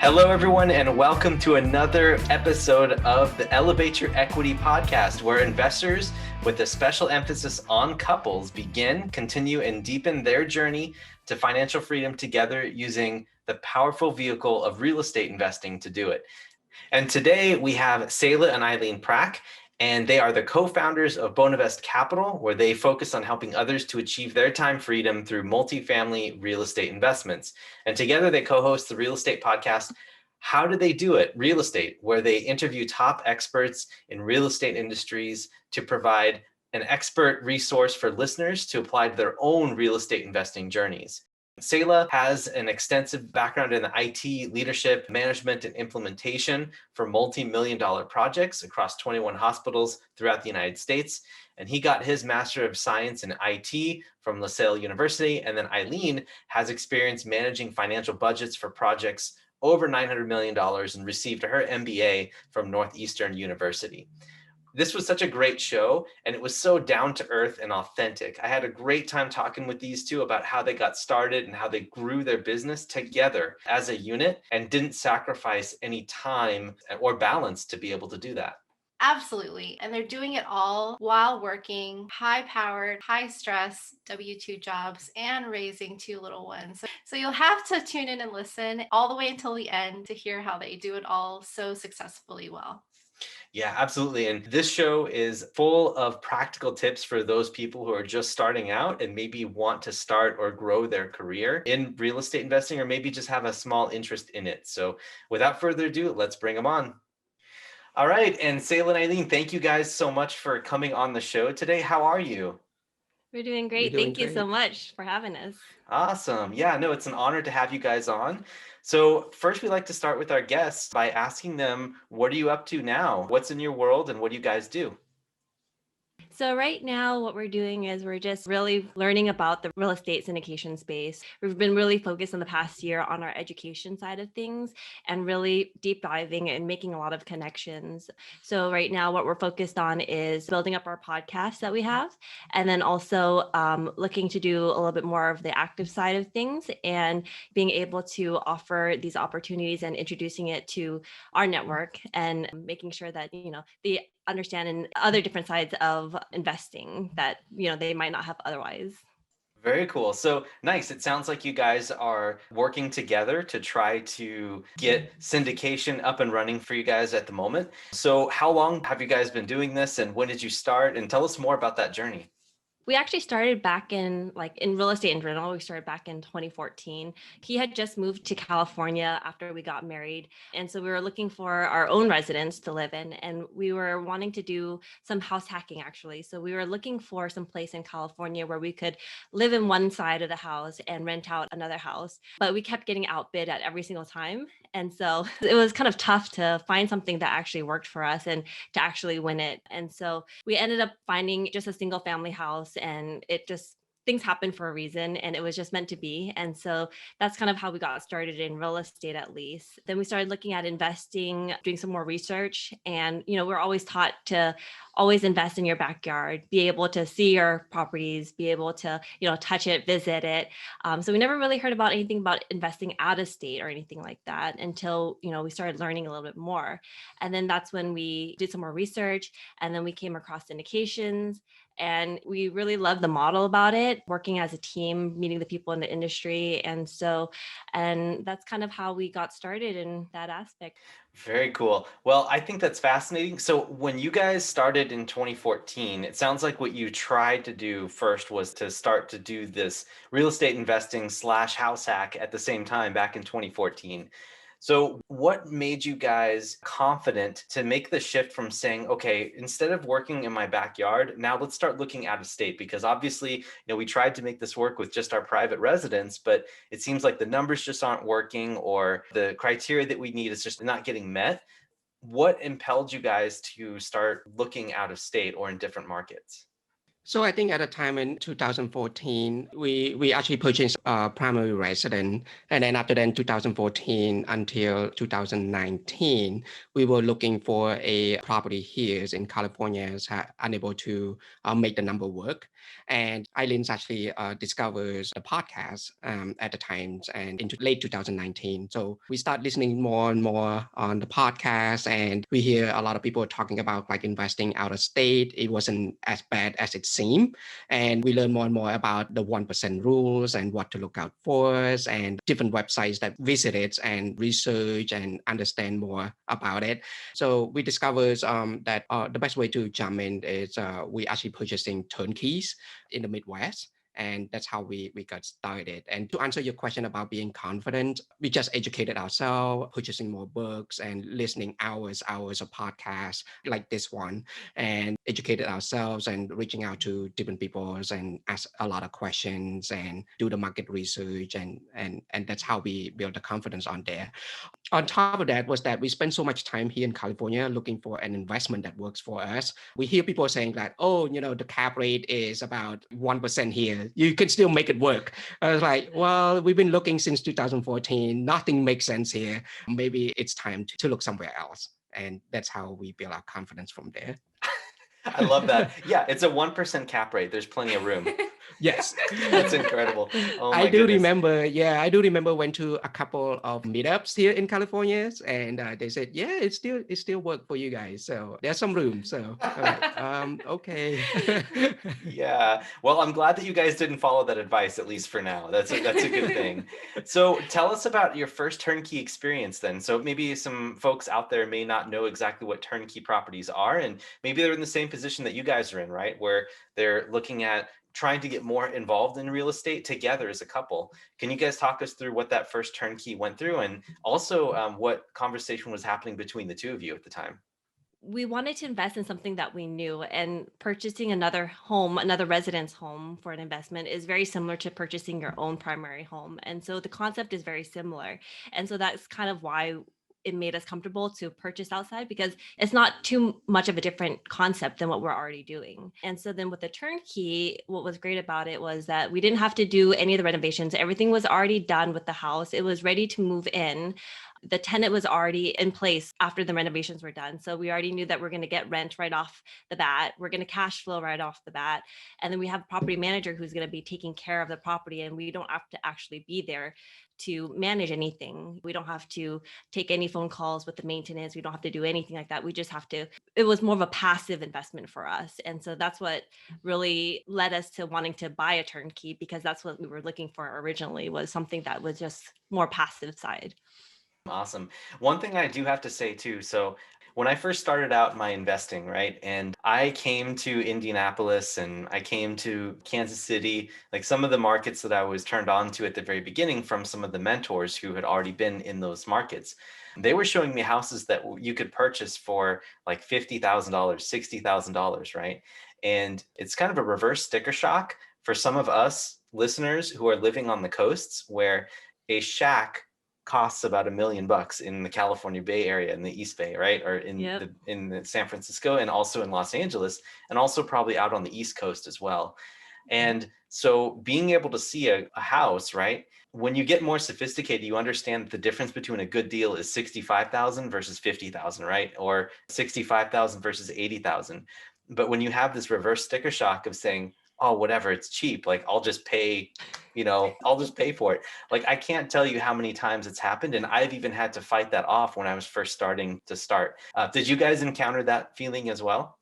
Hello, everyone, and welcome to another episode of the Elevate Your Equity podcast, where investors with a special emphasis on couples begin, continue, and deepen their journey to financial freedom together using the powerful vehicle of real estate investing to do it. And today we have Seyla and Aileen Prak, and they are the co-founders of Bonainvest Capital, where they focus on helping others to achieve their time freedom through multifamily real estate investments. And together they co-host the real estate podcast, How Do They Do It? Real Estate, where they interview top experts in real estate industries to provide an expert resource for listeners to apply to their own real estate investing journeys. Seyla has an extensive background in IT leadership, management, and implementation for multi-million-dollar projects across 21 hospitals throughout the United States. And he got his Master of Science in IT from LaSalle University. And then Aileen has experience managing financial budgets for projects over $900 million and received her MBA from Northeastern University. This was such a great show, and it was so down to earth and authentic. I had a great time talking with these two about how they got started and how they grew their business together as a unit and didn't sacrifice any time or balance to be able to do that. Absolutely. And they're doing it all while working high-powered, high-stress W-2 jobs and raising two little ones. So you'll have to tune in and listen all the way until the end to hear how they do it all so successfully well. Yeah, absolutely. And this show is full of practical tips for those people who are just starting out and maybe want to start or grow their career in real estate investing, or maybe just have a small interest in it. So without further ado, let's bring them on. All right. And Seyla and Aileen, thank you guys so much for coming on the show today. How are you? We're doing great. Thank you so much for having us. Awesome. Yeah, no, it's an honor to have you guys on. So first, we like to start with our guests by asking them, what are you up to now? What's in your world and what do you guys do? So right now, what we're doing is we're just really learning about the real estate syndication space. We've been really focused in the past year on our education side of things and really deep diving and making a lot of connections. So right now, what we're focused on is building up our podcast that we have, and then also looking to do a little bit more of the active side of things and being able to offer these opportunities and introducing it to our network and making sure that, the understand in other different sides of investing that they might not have otherwise. Very cool. So nice. It sounds like you guys are working together to try to get syndication up and running for you guys at the moment. So how long have you guys been doing this and when did you start? And tell us more about that journey. We actually started back in real estate in general. We started back in 2014. He had just moved to California after we got married. And so we were looking for our own residence to live in. And we were wanting to do some house hacking, actually. So we were looking for some place in California where we could live in one side of the house and rent out another house. But we kept getting outbid at every single time. And so it was kind of tough to find something that actually worked for us and to actually win it. And so we ended up finding just a single family house, and things happen for a reason, and it was just meant to be. And so that's kind of how we got started in real estate, at least. Then we started looking at investing, doing some more research. And, we're always taught to always invest in your backyard, be able to see your properties, be able to, touch it, visit it. So we never really heard about anything about investing out of state or anything like that until, we started learning a little bit more. And then that's when we did some more research, and then we came across syndications. And we really love the model about it, working as a team, meeting the people in the industry. And that's kind of how we got started in that aspect. Very cool. Well, I think that's fascinating. So when you guys started in 2014, it sounds like what you tried to do first was to start to do this real estate investing / house hack at the same time back in 2014. So what made you guys confident to make the shift from saying, okay, instead of working in my backyard, now let's start looking out of state? Because obviously, we tried to make this work with just our private residence, but it seems like the numbers just aren't working, or the criteria that we need is just not getting met. What impelled you guys to start looking out of state or in different markets? So I think at the time in 2014, we actually purchased a primary residence. And then after then, 2014 until 2019, we were looking for a property here in California, unable to make the number work. And Eileen's actually discovers the podcast at the times and into late 2019. So we start listening more and more on the podcast, and we hear a lot of people talking about like investing out of state. It wasn't as bad as it seemed. And we learn more and more about the 1% rules and what to look out for and different websites that visit it and research and understand more about it. So we discovered that the best way to jump in is we actually purchasing turnkeys in the Midwest. And that's how we got started. And to answer your question about being confident, we just educated ourselves, purchasing more books and listening hours of podcasts like this one, and educated ourselves and reaching out to different people and ask a lot of questions and do the market research. And that's how we build the confidence on there. On top of that was that we spend so much time here in California looking for an investment that works for us. We hear people saying that, oh, the cap rate is about 1% here. You can still make it work. I was like, well, we've been looking since 2014. Nothing makes sense here. Maybe it's time to look somewhere else. And that's how we build our confidence from there. I love that. Yeah, it's a 1% cap rate. There's plenty of room. Yes. That's incredible. Oh my I do goodness. remember went to a couple of meetups here in California, and they said, yeah, it still work for you guys. So there's some room. So I'm like, okay. Yeah. Well, I'm glad that you guys didn't follow that advice, at least for now. That's a good thing. So tell us about your first turnkey experience then. So maybe some folks out there may not know exactly what turnkey properties are, and maybe they're in the same position that you guys are in, right? Where they're looking at trying to get more involved in real estate together as a couple. Can you guys talk us through what that first turnkey went through, and also what conversation was happening between the two of you at the time? We wanted to invest in something that we knew, and purchasing another residence home for an investment is very similar to purchasing your own primary home. And so the concept is very similar. And so that's kind of why it made us comfortable to purchase outside, because it's not too much of a different concept than what we're already doing. And so then with the turnkey, what was great about it was that we didn't have to do any of the renovations. Everything was already done with the house. It was ready to move in. The tenant was already in place after the renovations were done. So we already knew that we're going to get rent right off the bat. We're going to cash flow right off the bat. And then we have a property manager who's going to be taking care of the property, and we don't have to actually be there to manage anything. We don't have to take any phone calls with the maintenance. We don't have to do anything like that. We just have to, it was more of a passive investment for us. And so that's what really led us to wanting to buy a turnkey, because that's what we were looking for originally, was something that was just more passive side. Awesome. One thing I do have to say too, so when I first started out my investing, right, and I came to Indianapolis and I came to Kansas City, like some of the markets that I was turned on to at the very beginning from some of the mentors who had already been in those markets, they were showing me houses that you could purchase for like $50,000, $60,000, right? And it's kind of a reverse sticker shock for some of us listeners who are living on the coasts, where a shack costs about $1 million in the California Bay Area, in the East Bay, right? Or in the San Francisco, and also in Los Angeles, and also probably out on the East Coast as well. And so being able to see a house, right? When you get more sophisticated, you understand that the difference between a good deal is 65,000 versus 50,000, right? Or 65,000 versus 80,000. But when you have this reverse sticker shock of saying, oh, whatever, it's cheap, like I'll just pay for it. Like, I can't tell you how many times it's happened. And I've even had to fight that off when I was first starting. Did you guys encounter that feeling as well?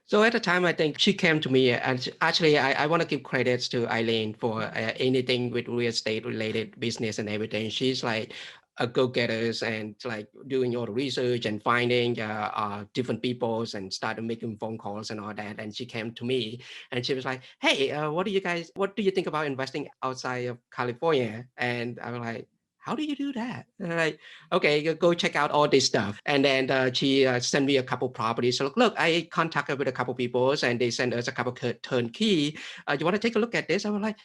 So at the time, I think she came to me, and actually, I want to give credits to Aileen for anything with real estate related business and everything. She's like a go-getter and like doing all the research and finding different peoples and started making phone calls and all that. And she came to me and she was like, hey, what do you think about investing outside of California? And I was like, how do you do that? And I'm like, okay, go check out all this stuff. And then she sent me a couple properties. So look, I contacted with a couple people and they sent us a couple turnkey. You want to take a look at this? I was like,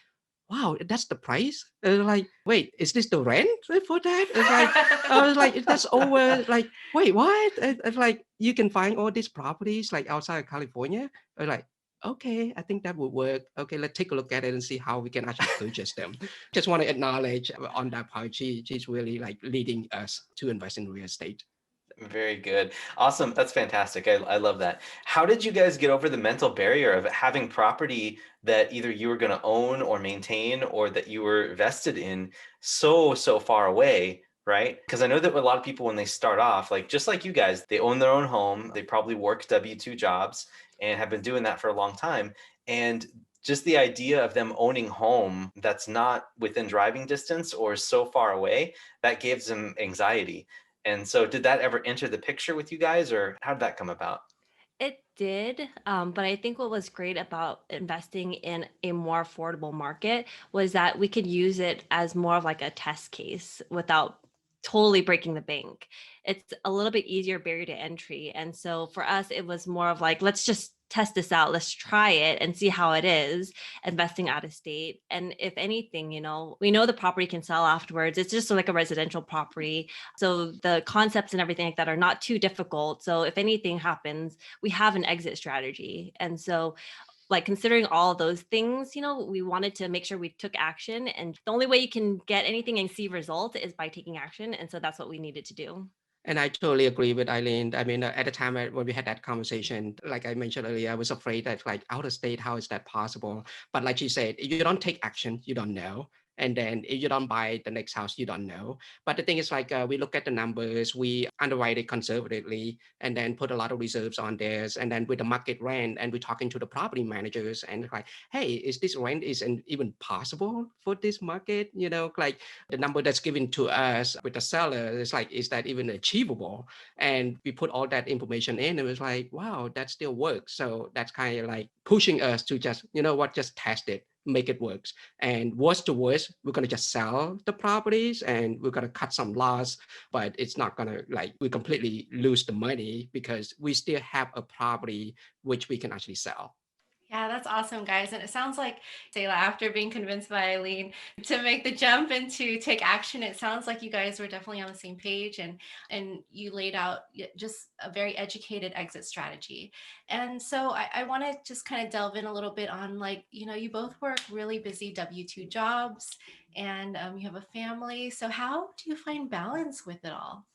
wow, that's the price? Like, wait, is this the rent for that? It's like, I was like, that's over, like, wait, what? It's like, you can find all these properties like outside of California? I was like, okay, I think that would work. Okay, let's take a look at it and see how we can actually purchase them. Just want to acknowledge on that part, she's really like leading us to invest in real estate. Very good. Awesome. That's fantastic. I love that. How did you guys get over the mental barrier of having property that either you were going to own or maintain or that you were vested in so far away? Right? Because I know that a lot of people, when they start off, like just like you guys, they own their own home, they probably work W-2 jobs and have been doing that for a long time. And just the idea of them owning home that's not within driving distance or so far away, that gives them anxiety. And so did that ever enter the picture with you guys, or how did that come about? It did, but I think what was great about investing in a more affordable market was that we could use it as more of like a test case without totally breaking the bank. It's a little bit easier barrier to entry. And so for us, it was more of like, let's just test this out. Let's try it and see how it is investing out of state. And if anything, we know the property can sell afterwards. It's just like a residential property. So the concepts and everything like that are not too difficult. So if anything happens, we have an exit strategy. And so like considering all those things, we wanted to make sure we took action. And the only way you can get anything and see results is by taking action. And so that's what we needed to do. And I totally agree with Eileen. I mean, at the time when we had that conversation, like I mentioned earlier, I was afraid that like out of state, how is that possible? But like you said, if you don't take action, you don't know. And then if you don't buy the next house, you don't know. But the thing is like, we look at the numbers, we underwrite it conservatively, and then put a lot of reserves on theirs. And then with the market rent, and we're talking to the property managers and like, hey, is this rent isn't even possible for this market? Like the number that's given to us with the seller is like, is that even achievable? And we put all that information in. It was like, wow, that still works. So that's kind of like pushing us to just, just test it, make it work. And worst to worst, we're going to just sell the properties and we're going to cut some loss, but it's not going to like we completely lose the money because we still have a property which we can actually sell. Yeah, that's awesome, guys. And it sounds like, Seyla, after being convinced by Aileen to make the jump and to take action, it sounds like you guys were definitely on the same page and you laid out just a very educated exit strategy. And so I want to just kind of delve in a little bit on like, you both work really busy W-2 jobs and you have a family. So how do you find balance with it all?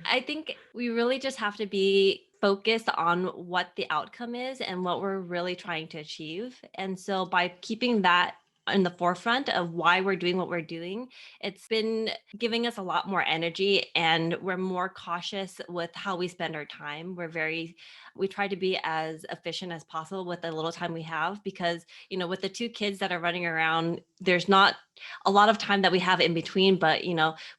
I think we really just have to be focused on what the outcome is and what we're really trying to achieve. And so by keeping that in the forefront of why we're doing what we're doing, it's been giving us a lot more energy and we're more cautious with how we spend our time. We try to be as efficient as possible with the little time we have because, with the two kids that are running around, there's not a lot of time that we have in between, but,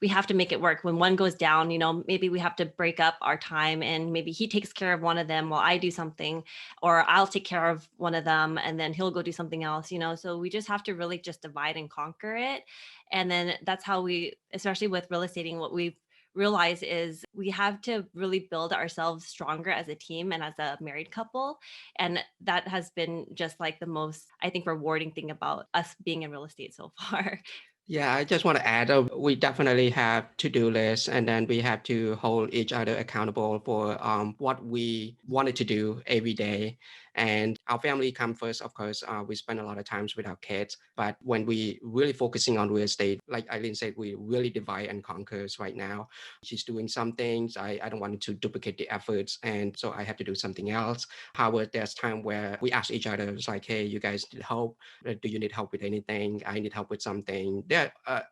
we have to make it work. When one goes down, maybe we have to break up our time and maybe he takes care of one of them while I do something, or I'll take care of one of them and then he'll go do something else, so we just have to really just divide and conquer it. And then that's how we, especially with real estating, what we've realize is we have to really build ourselves stronger as a team and as a married couple. And that has been just like the most, I think, rewarding thing about us being in real estate so far. Yeah, I just want to add, we definitely have to-do lists, and then we have to hold each other accountable for what we wanted to do every day. And our family come first, of course. We spend a lot of times with our kids, but when we really focusing on real estate, like Eileen said, we really divide and conquers right now. She's doing some things. I don't want to duplicate the efforts, and so I have to do something else. However, there's time where we ask each other, it's like, hey, you guys need help? Do you need help with anything? I need help with something.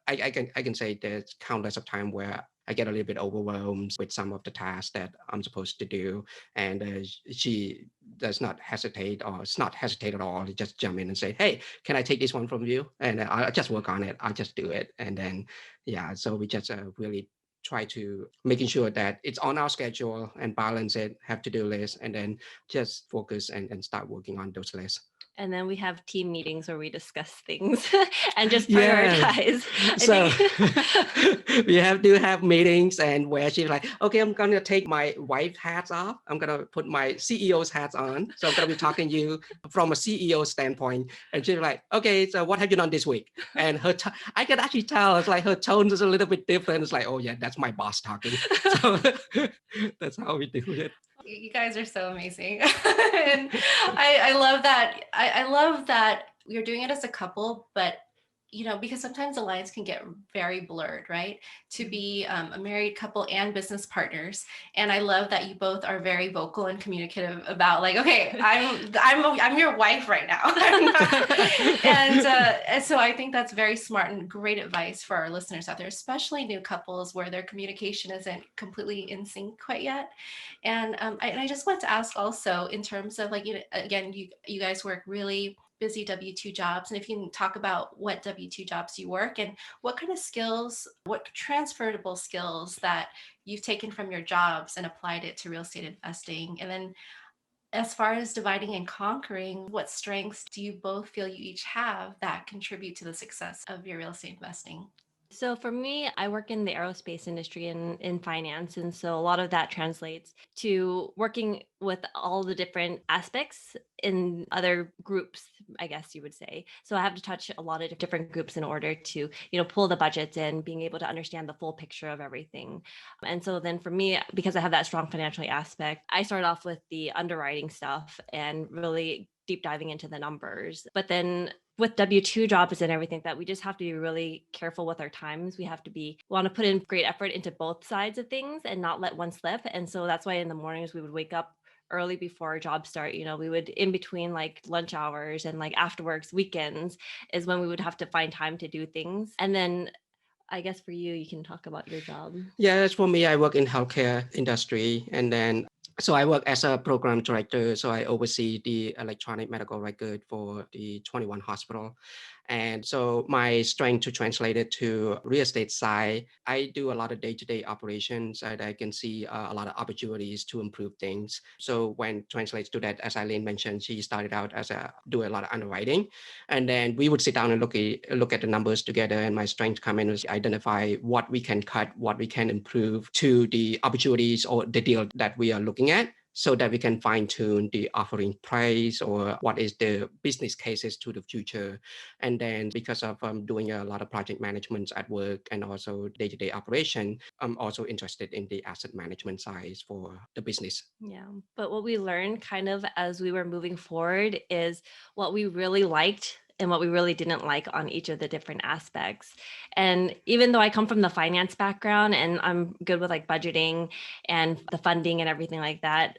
I can say there's countless of time where I get a little bit overwhelmed with some of the tasks that I'm supposed to do, and she does not hesitate, or it's not hesitate at all. Just jump in and say, "Hey, can I take this one from you?" And I'll just work on it. I'll just do it, and then so we just really try to making sure that it's on our schedule and balance it, have to-do list, and then just focus and start working on those lists. And then we have team meetings where we discuss things and just Yeah. prioritize. So we have to have meetings and where she's like, okay, I'm going to take my wife's hats off. I'm going to put my CEO's hats on. So I'm going to be talking to you from a CEO standpoint. And she's like, okay, so what have you done this week? And I can actually tell it's like her tone is a little bit different. It's like, oh yeah, that's my boss talking. So that's how we do it. You guys are so amazing. And I love that. I love that you're doing it as a couple, but because sometimes the lines can get very blurred, right? To be a married couple and business partners. And I love that you both are very vocal and communicative about like, okay, I'm your wife right now. And so I think that's very smart and great advice for our listeners out there, especially new couples where their communication isn't completely in sync quite yet. And I just want to ask also in terms of like, again, you guys work really busy W-2 jobs. And if you can talk about what W-2 jobs you work and what kind of skills, what transferable skills that you've taken from your jobs and applied it to real estate investing. And then as far as dividing and conquering, what strengths do you both feel you each have that contribute to the success of your real estate investing? So for me, I work in the aerospace industry and in finance. And so a lot of that translates to working with all the different aspects in other groups, I guess you would say. So I have to touch a lot of different groups in order to, pull the budgets in, being able to understand the full picture of everything. And so then for me, because I have that strong financial aspect, I started off with the underwriting stuff and really deep diving into the numbers. But then with W-2 jobs and everything, that we just have to be really careful with our times. We want to put in great effort into both sides of things and not let one slip. And so that's why in the mornings we would wake up early before our job start. We would in between like lunch hours and like after works, weekends is when we would have to find time to do things. And then I guess for you, you can talk about your job. Yeah, as for me, I work in healthcare industry, and then so I work as a program director. So I oversee the electronic medical record for the 21 hospital. And so my strength to translate it to real estate side, I do a lot of day-to-day operations and I can see a lot of opportunities to improve things. So when translates to that, as Eileen mentioned, she started out as do a lot of underwriting. And then we would sit down and look at the numbers together. And my strength come in is identify what we can cut, what we can improve to the opportunities or the deal that we are looking at, so that we can fine tune the offering price or what is the business cases to the future. And then because of doing a lot of project management at work and also day-to-day operation, I'm also interested in the asset management side for the business. Yeah. But what we learned kind of as we were moving forward is what we really liked and what we really didn't like on each of the different aspects. And even though I come from the finance background and I'm good with like budgeting and the funding and everything like that,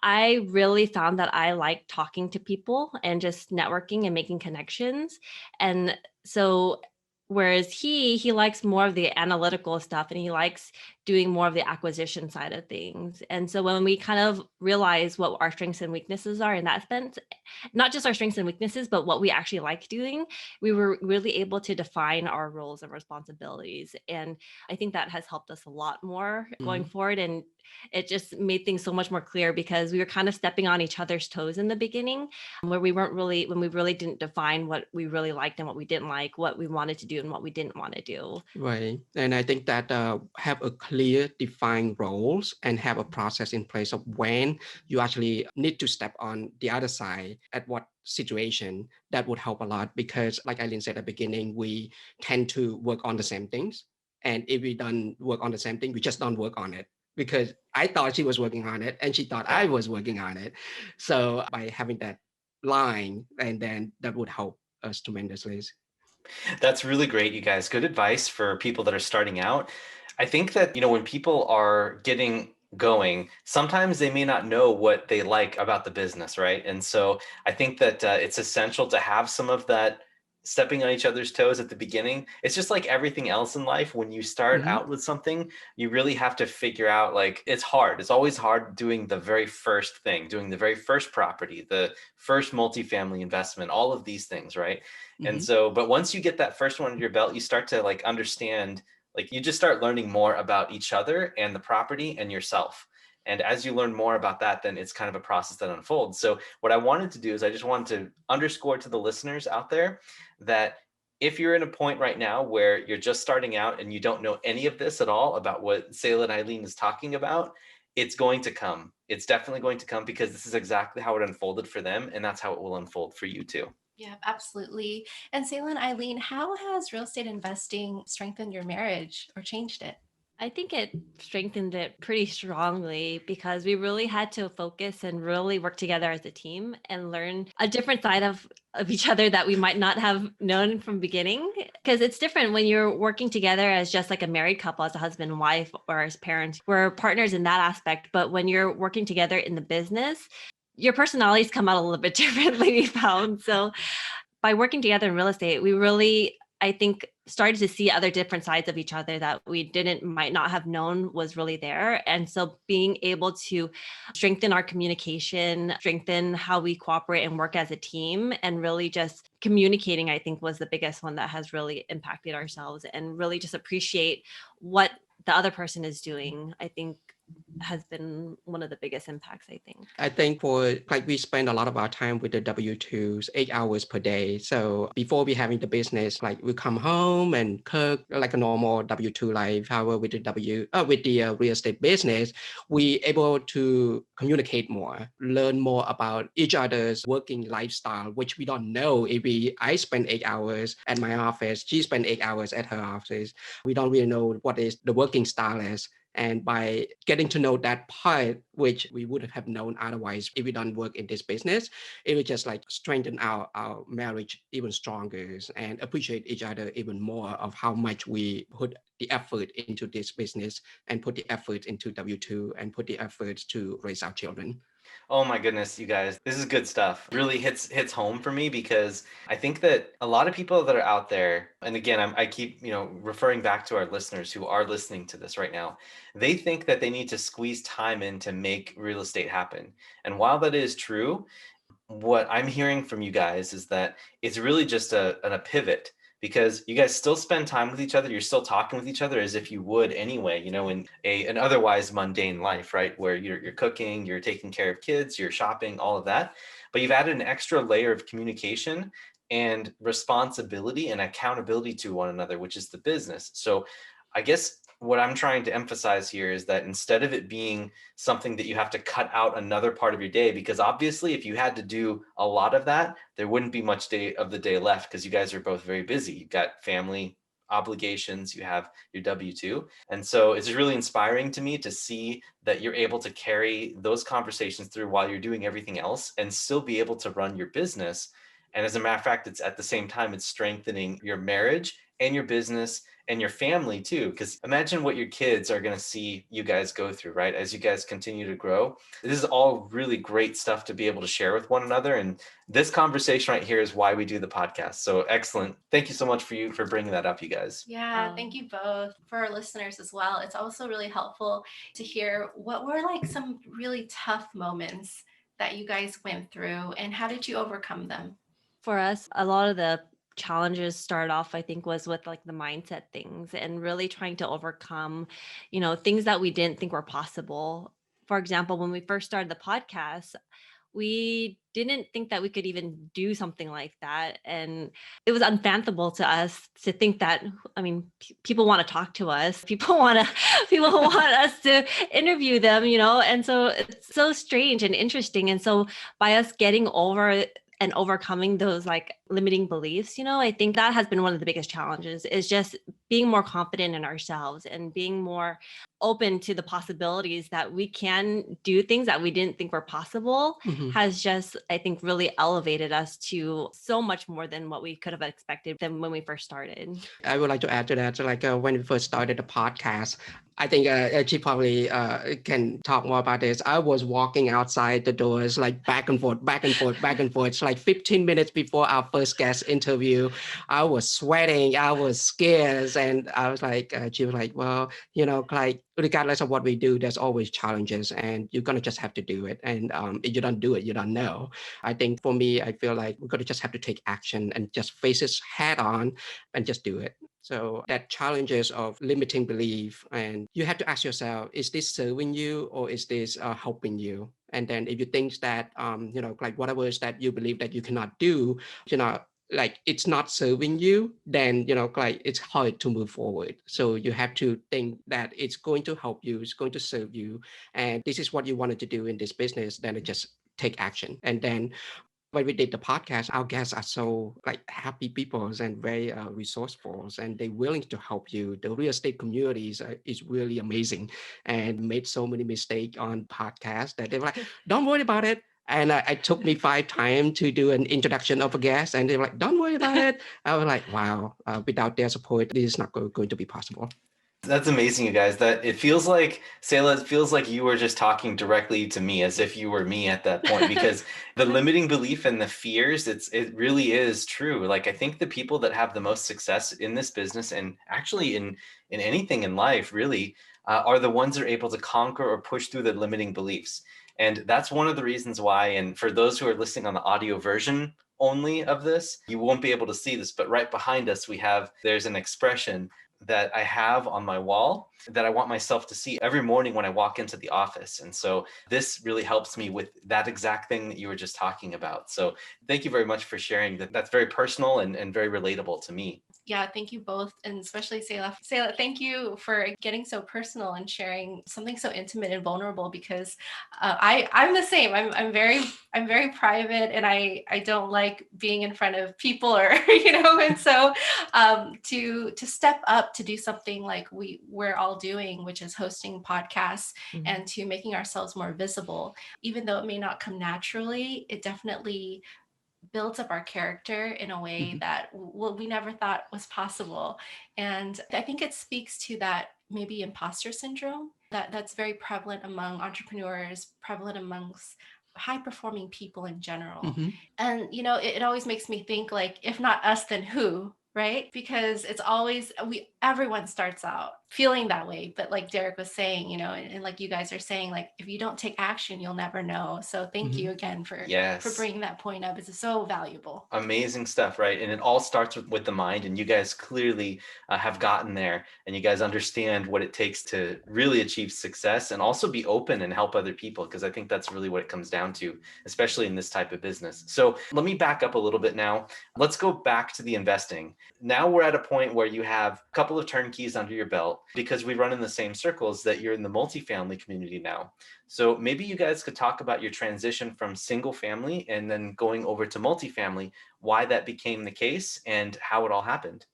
I really found that I like talking to people and just networking and making connections. And so whereas he likes more of the analytical stuff and he likes doing more of the acquisition side of things. And so when we kind of realize what our strengths and weaknesses are in that sense, not just our strengths and weaknesses, but what we actually like doing, we were really able to define our roles and responsibilities. And I think that has helped us a lot more going forward. And it just made things so much more clear because we were kind of stepping on each other's toes in the beginning when we really didn't define what we really liked and what we didn't like, what we wanted to do and what we didn't want to do. Right. And I think that have a clear defined roles and have a process in place of when you actually need to step on the other side at what situation, that would help a lot, because like Eileen said at the beginning, we tend to work on the same things. And if we don't work on the same thing, we just don't work on it, because I thought she was working on it and she thought I was working on it. So by having that line, and then that would help us tremendously. That's really great, you guys. Good advice for people that are starting out. I think that, when people are getting going, sometimes they may not know what they like about the business, right? And so I think that it's essential to have some of that stepping on each other's toes at the beginning. It's just like everything else in life. When you start out with something, you really have to figure out, like, it's hard. It's always hard doing the very first thing, doing the very first property, the first multifamily investment, all of these things, right? And so, but once you get that first one under your belt, you start to like understand, like you just start learning more about each other and the property and yourself. And as you learn more about that, then it's kind of a process that unfolds. So what I wanted to do is I just wanted to underscore to the listeners out there that if you're in a point right now where you're just starting out and you don't know any of this at all about what Seyla and Aileen is talking about, it's going to come. It's definitely going to come, because this is exactly how it unfolded for them. And that's how it will unfold for you too. Yeah, absolutely. And Seyla and Aileen, how has real estate investing strengthened your marriage or changed it? I think it strengthened it pretty strongly because we really had to focus and really work together as a team and learn a different side of each other that we might not have known from beginning. Because it's different when you're working together as just like a married couple, as a husband and wife, or as parents. We're partners in that aspect. But when you're working together in the business, your personalities come out a little bit differently, we found. So by working together in real estate, we really, I think, started to see other different sides of each other that we might not have known was really there. And so being able to strengthen our communication, strengthen how we cooperate and work as a team, and really just communicating, I think, was the biggest one that has really impacted ourselves, and really just appreciate what the other person is doing, I think has been one of the biggest impacts, I think. I think for like we spend a lot of our time with the W-2s, 8 hours per day. So before we having the business, like we come home and cook like a normal W-2 life. However, with the real estate business, we able to communicate more, learn more about each other's working lifestyle, which we don't know. I spend 8 hours at my office, she spend 8 hours at her office. We don't really know what is the working style is. And by getting to know that part, which we wouldn't have known otherwise if we don't work in this business, it would just like strengthen our marriage even stronger and appreciate each other even more of how much we put the effort into this business and put the effort into W-2 and put the effort to raise our children. Oh my goodness, you guys, this is good stuff. Really hits home for me because I think that a lot of people that are out there, and again, I keep referring back to our listeners who are listening to this right now. They think that they need to squeeze time in to make real estate happen. And while that is true, what I'm hearing from you guys is that it's really just a pivot, because you guys still spend time with each other. You're still talking with each other as if you would anyway, in an otherwise mundane life, right? Where you're cooking, you're taking care of kids, you're shopping, all of that. But you've added an extra layer of communication and responsibility and accountability to one another, which is the business. So I guess what I'm trying to emphasize here is that instead of it being something that you have to cut out another part of your day, because obviously if you had to do a lot of that, there wouldn't be much of the day left, because you guys are both very busy. You've got family obligations, you have your W-2. And so it's really inspiring to me to see that you're able to carry those conversations through while you're doing everything else and still be able to run your business. And as a matter of fact, it's at the same time, it's strengthening your marriage and your business and your family too. Because imagine what your kids are going to see you guys go through, right? As you guys continue to grow. This is all really great stuff to be able to share with one another. And this conversation right here is why we do the podcast. So excellent. Thank you so much for bringing that up, you guys. Yeah, thank you both. For our listeners as well, it's also really helpful to hear what were like some really tough moments that you guys went through and how did you overcome them? For us, a lot of the challenges start off, I think, was with like the mindset things and really trying to overcome, things that we didn't think were possible. For example, when we first started the podcast, we didn't think that we could even do something like that. And it was unfathomable to us to think that, people want to talk to us. People want us to interview them, and so it's so strange and interesting. And so by us getting over and overcoming those like limiting beliefs, I think that has been one of the biggest challenges, is just being more confident in ourselves and being more open to the possibilities that we can do things that we didn't think were possible. Has just, I think, really elevated us to so much more than what we could have expected than when we first started. I would like to add to that. So like when we first started the podcast, I think she probably can talk more about this. I was walking outside the doors like back and forth, back and forth, back and forth. It's like 15 minutes before our first guest interview. I was sweating. I was scared. And I was like, she was like, well, like regardless of what we do, there's always challenges and you're going to just have to do it. And if you don't do it, you don't know. I think for me, I feel like we're going to just have to take action and just face it head on and just do it. So that challenges of limiting belief, and you have to ask yourself, is this serving you or is this helping you? And then if you think that, like whatever is that you believe that you cannot do, like it's not serving you, then, like it's hard to move forward. So you have to think that it's going to help you, it's going to serve you. And this is what you wanted to do in this business, then it just take action. And then when we did the podcast, our guests are so like happy people and very resourceful, and they're willing to help you. The real estate community is really amazing, and made so many mistakes on podcasts that they were like, "Don't worry about it." And it took me 5 times to do an introduction of a guest, and they were like, "Don't worry about it." I was like, "Wow, without their support, this is not going to be possible." That's amazing, you guys. That it feels like, Seyla, it feels like you were just talking directly to me, as if you were me at that point, because the limiting belief and the fears, it really is true. Like, I think the people that have the most success in this business, and actually in anything in life, really, are the ones that are able to conquer or push through the limiting beliefs. And that's one of the reasons why. And for those who are listening on the audio version only of this, you won't be able to see this, but right behind us, there's an expression that I have on my wall that I want myself to see every morning when I walk into the office. And so this really helps me with that exact thing that you were just talking about. So thank you very much for sharing that. That's very personal and very relatable to me. Yeah, thank you both, and especially Seyla. Seyla, thank you for getting so personal and sharing something so intimate and vulnerable. Because I'm the same. I'm very private, and I don't like being in front of people, or And so to step up to do something like we're all doing, which is hosting podcasts, Mhm. and to making ourselves more visible, even though it may not come naturally, it definitely builds up our character in a way that we never thought was possible. And I think it speaks to that maybe imposter syndrome that's very prevalent among entrepreneurs, prevalent amongst high performing people in general. And it always makes me think, like, if not us, then who? Right? Because it's always everyone starts out feeling that way. But like Derek was saying, and like you guys are saying, like, if you don't take action, you'll never know. So thank you again for Yes. bringing that point up. It's so valuable. Amazing stuff, right? And it all starts with the mind, and you guys clearly have gotten there, and you guys understand what it takes to really achieve success and also be open and help other people, because I think that's really what it comes down to, especially in this type of business. So let me back up a little bit now. Let's go back to the investing. Now we're at a point where you have a couple of turnkeys under your belt, because we run in the same circles, that you're in the multifamily community now. So maybe you guys could talk about your transition from single family and then going over to multifamily, why that became the case and how it all happened.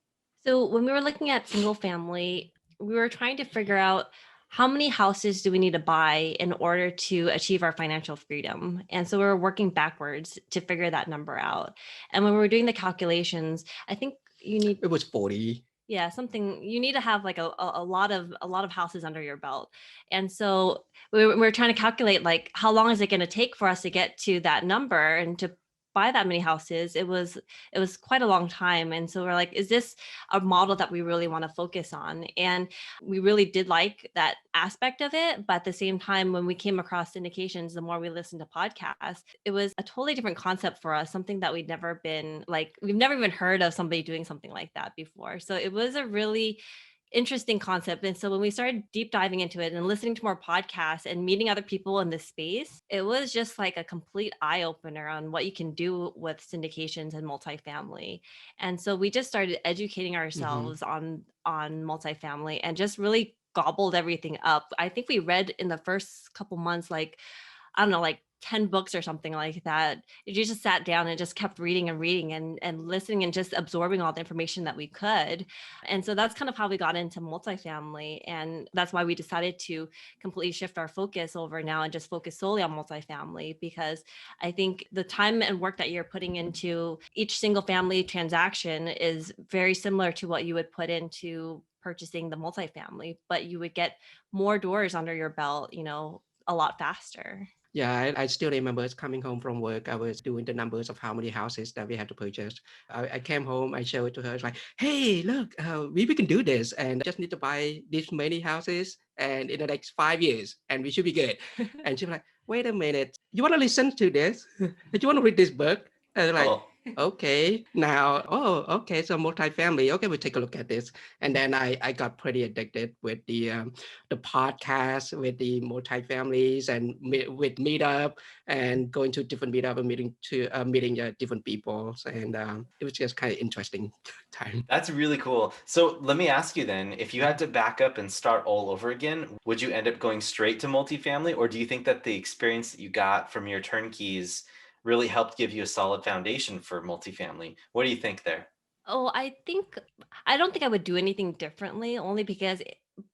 So when we were looking at single family, we were trying to figure out how many houses do we need to buy in order to achieve our financial freedom. And so we were working backwards to figure that number out. And when we were doing the calculations, I think It was 40. yeah, something you need to have like a lot of houses under your belt. And so we're trying to calculate, like, how long is it going to take for us to get to that number and to buy that many houses. It was quite a long time. And so we're like, is this a model that we really want to focus on? And we really did like that aspect of it. But at the same time, when we came across syndications, the more we listened to podcasts, it was a totally different concept for us, something that we've never even heard of somebody doing something like that before. So it was a really interesting concept. And so when we started deep diving into it and listening to more podcasts and meeting other people in this space, it was just like a complete eye opener on what you can do with syndications and multifamily. And so we just started educating ourselves on multifamily and just really gobbled everything up. I think we read in the first couple months, like, I don't know, like 10 books or something like that. You just sat down and just kept reading and listening and just absorbing all the information that we could. And so that's kind of how we got into multifamily. And that's why we decided to completely shift our focus over now and just focus solely on multifamily, because I think the time and work that you're putting into each single family transaction is very similar to what you would put into purchasing the multifamily, but you would get more doors under your belt, a lot faster. Yeah, I still remember coming home from work. I was doing the numbers of how many houses that we had to purchase. I came home, I showed it to her. It's like, hey, look, we can do this, and just need to buy this many houses, and in the next 5 years, and we should be good. And she was like, wait a minute, you want to listen to this? Do you want to read this book? And I was like, okay, now, okay, so multifamily. Okay, we'll take a look at this. And then I got pretty addicted with the podcast, with the multifamilies, and with meetup, and going to different meetup and meeting different people. And it was just kind of interesting time. That's really cool. So let me ask you then, if you had to back up and start all over again, would you end up going straight to multifamily? Or do you think that the experience that you got from your turnkeys really helped give you a solid foundation for multifamily. What do you think there? Oh, I don't think I would do anything differently, only because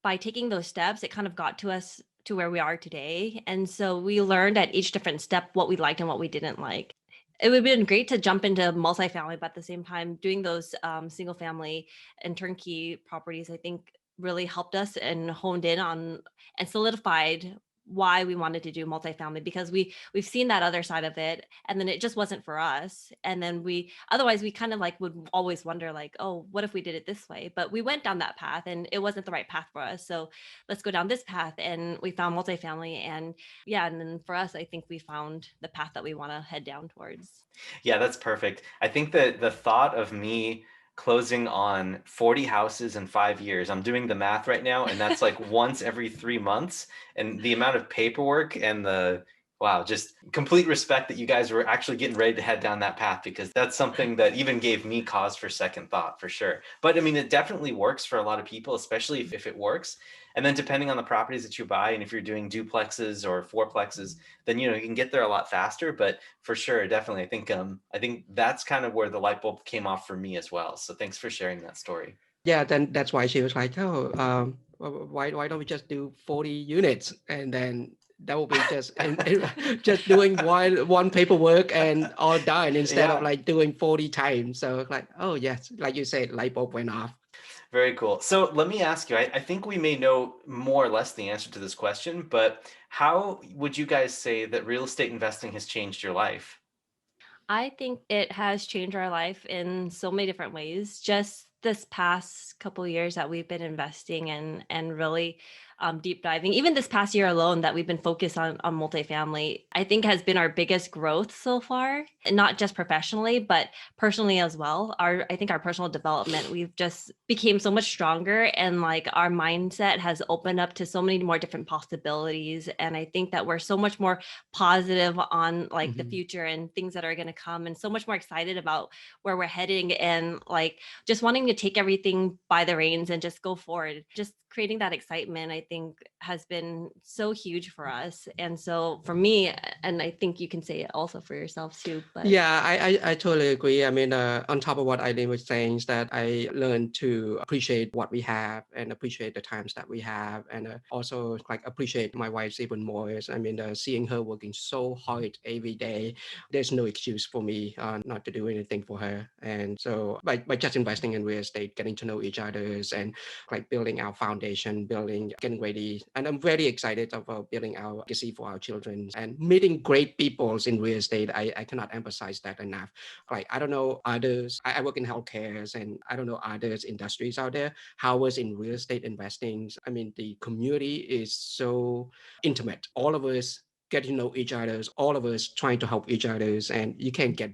by taking those steps, it kind of got to us to where we are today. And so we learned at each different step what we liked and what we didn't like. It would have been great to jump into multifamily, but at the same time, doing those single family and turnkey properties, I think really helped us and honed in on and solidified why we wanted to do multifamily, because we've seen that other side of it, and then it just wasn't for us. And then otherwise we kind of like would always wonder like, oh, what if we did it this way? But we went down that path and it wasn't the right path for us, so let's go down this path. And we found multifamily, and yeah, and then for us, I think we found the path that we want to head down towards. Yeah, that's perfect. I think that the thought of me closing on 40 houses in 5 years, I'm doing the math right now, and that's like once every 3 months. And the amount of paperwork and wow, just complete respect that you guys were actually getting ready to head down that path, because that's something that even gave me cause for second thought for sure. But I mean, it definitely works for a lot of people, especially if it works. And then depending on the properties that you buy, and if you're doing duplexes or fourplexes, then you can get there a lot faster. But for sure, definitely, I think that's kind of where the light bulb came off for me as well. So thanks for sharing that story. Yeah, then that's why she was like, oh, why don't we just do 40 units, and then that will be just just doing one paperwork and all done, instead of Yeah. like doing 40 times. So like, oh yes, like you said, light bulb went off. Very cool. So let me ask you, I think we may know more or less the answer to this question, but how would you guys say that real estate investing has changed your life? I think it has changed our life in so many different ways. Just this past couple of years that we've been investing in and really deep diving, even this past year alone that we've been focused on multifamily, I think has been our biggest growth so far, and not just professionally, but personally as well. I think our personal development, we've just became so much stronger, and like our mindset has opened up to so many more different possibilities. And I think that we're so much more positive on like the future and things that are going to come, and so much more excited about where we're heading, and like just wanting to take everything by the reins and just go forward. Just creating that excitement, I think, has been so huge for us. And so for me, and I think you can say it also for yourself too, but Yeah, I totally agree. I mean, on top of what Eileen was saying, is that I learned to appreciate what we have and appreciate the times that we have, and also like appreciate my wife's even more. I mean, seeing her working so hard every day, there's no excuse for me not to do anything for her. And so by just investing in real estate, getting to know each other's, and like building our foundation, getting ready. And I'm very excited about building our legacy for our children and meeting great people in real estate. I cannot emphasize that enough. Like, I don't know others, I work in healthcare, and I don't know others industries out there. However, in real estate investing, I mean, the community is so intimate. All of us get to know each other's, all of us trying to help each other's, and you can't get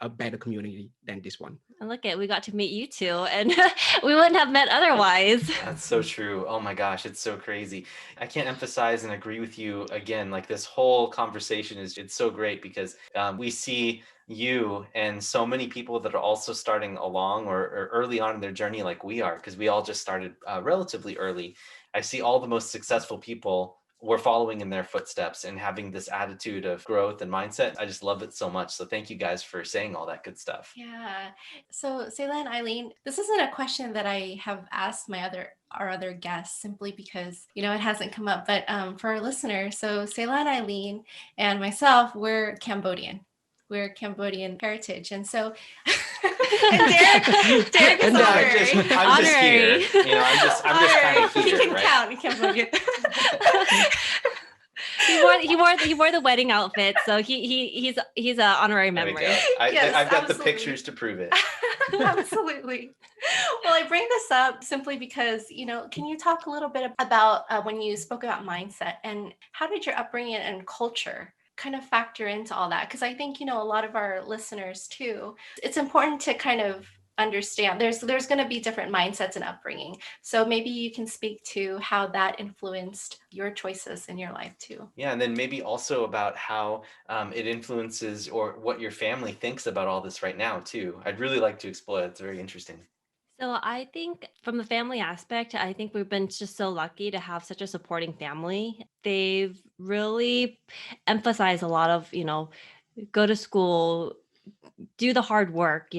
a better community than this one. and look at, we got to meet you two, and we wouldn't have met otherwise. That's so true. Oh my gosh, it's so crazy. I can't emphasize and agree with you again. Like this whole conversation it's so great, because we see you and so many people that are also starting along or early on in their journey like we are, because we all just started relatively early. I see all the most successful people were following in their footsteps and having this attitude of growth and mindset. I just love it so much. So thank you guys for saying all that good stuff. Yeah. So Seyla and Aileen, this isn't a question that I have asked our other guests, simply because it hasn't come up. But for our listeners, so Seyla and Aileen and myself, we're Cambodian. We're Cambodian heritage, and so and Derek is And honorary. I'm just here. I'm just kind of here. He can right? count. He Cambodian. He wore the wedding outfit, so he's an honorary There we member. go. Yes, I've got the absolutely. pictures to prove it. Absolutely. Well, I bring this up simply because, can you talk a little bit about when you spoke about mindset, and how did your upbringing and culture kind of factor into all that? Because I think, a lot of our listeners too, it's important to kind of understand there's going to be different mindsets and upbringing. So maybe you can speak to how that influenced your choices in your life too. Yeah, and then maybe also about how it influences or what your family thinks about all this right now too. I'd really like to explore it. It's very interesting. So I think from the family aspect, I think we've been just so lucky to have such a supporting family. They've really emphasized a lot of, go to school, do the hard work,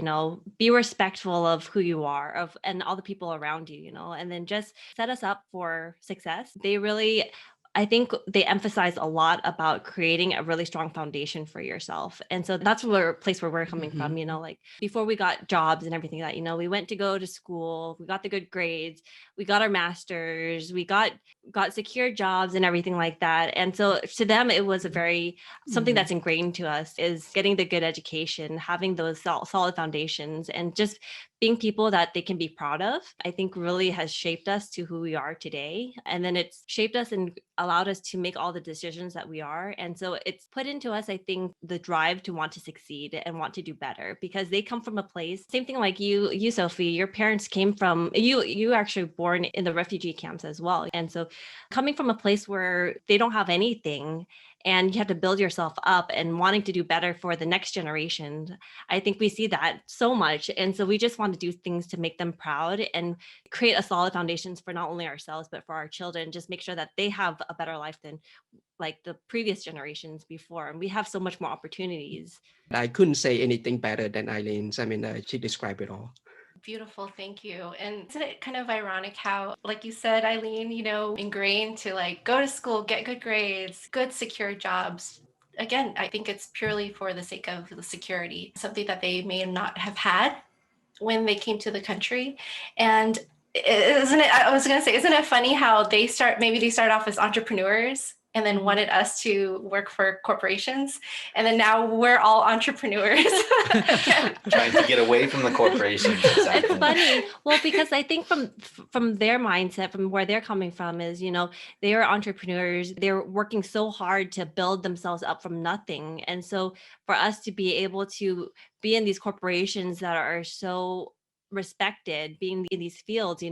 be respectful of who you are, and all the people around you, and then just set us up for success. I think they emphasize a lot about creating a really strong foundation for yourself. And so that's where place where we're coming from, like before we got jobs and everything that, we went to go to school, we got the good grades, we got our masters, we got secure jobs and everything like that. And so to them, it was a very something that's ingrained to us is getting the good education, having those solid foundations, and just being people that they can be proud of, I think really has shaped us to who we are today. And then it's shaped us and allowed us to make all the decisions that we are. And so it's put into us, I think, the drive to want to succeed and want to do better, because they come from a place, same thing like you, Sophie, your parents came from, you actually born in the refugee camps as well. And so coming from a place where they don't have anything, and you have to build yourself up and wanting to do better for the next generation. I think we see that so much. And so we just want to do things to make them proud and create a solid foundations for not only ourselves, but for our children, just make sure that they have a better life than like the previous generations before. And we have so much more opportunities. I couldn't say anything better than Eileen's. I mean, she described it all. Beautiful. Thank you. And isn't it kind of ironic how, like you said, Eileen, ingrained to like go to school, get good grades, good secure jobs. Again, I think it's purely for the sake of the security, something that they may not have had when they came to the country. And I was going to say, isn't it funny how they start off as entrepreneurs and then wanted us to work for corporations. And then now we're all entrepreneurs. Trying to get away from the corporations. Exactly. It's funny. Well, because I think from their mindset, from where they're coming from is, they are entrepreneurs. They're working so hard to build themselves up from nothing. And so for us to be able to be in these corporations that are so respected, being in these fields,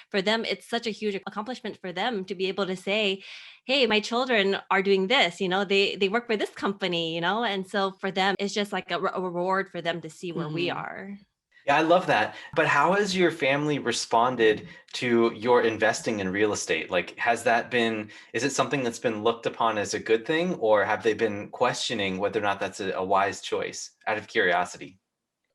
for them, it's such a huge accomplishment for them to be able to say, hey, my children are doing this, they work for this company, and so for them, it's just like a reward for them to see where we are. Yeah, I love that. But how has your family responded to your investing in real estate? Like, is it something that's been looked upon as a good thing, or have they been questioning whether or not that's a wise choice out of curiosity?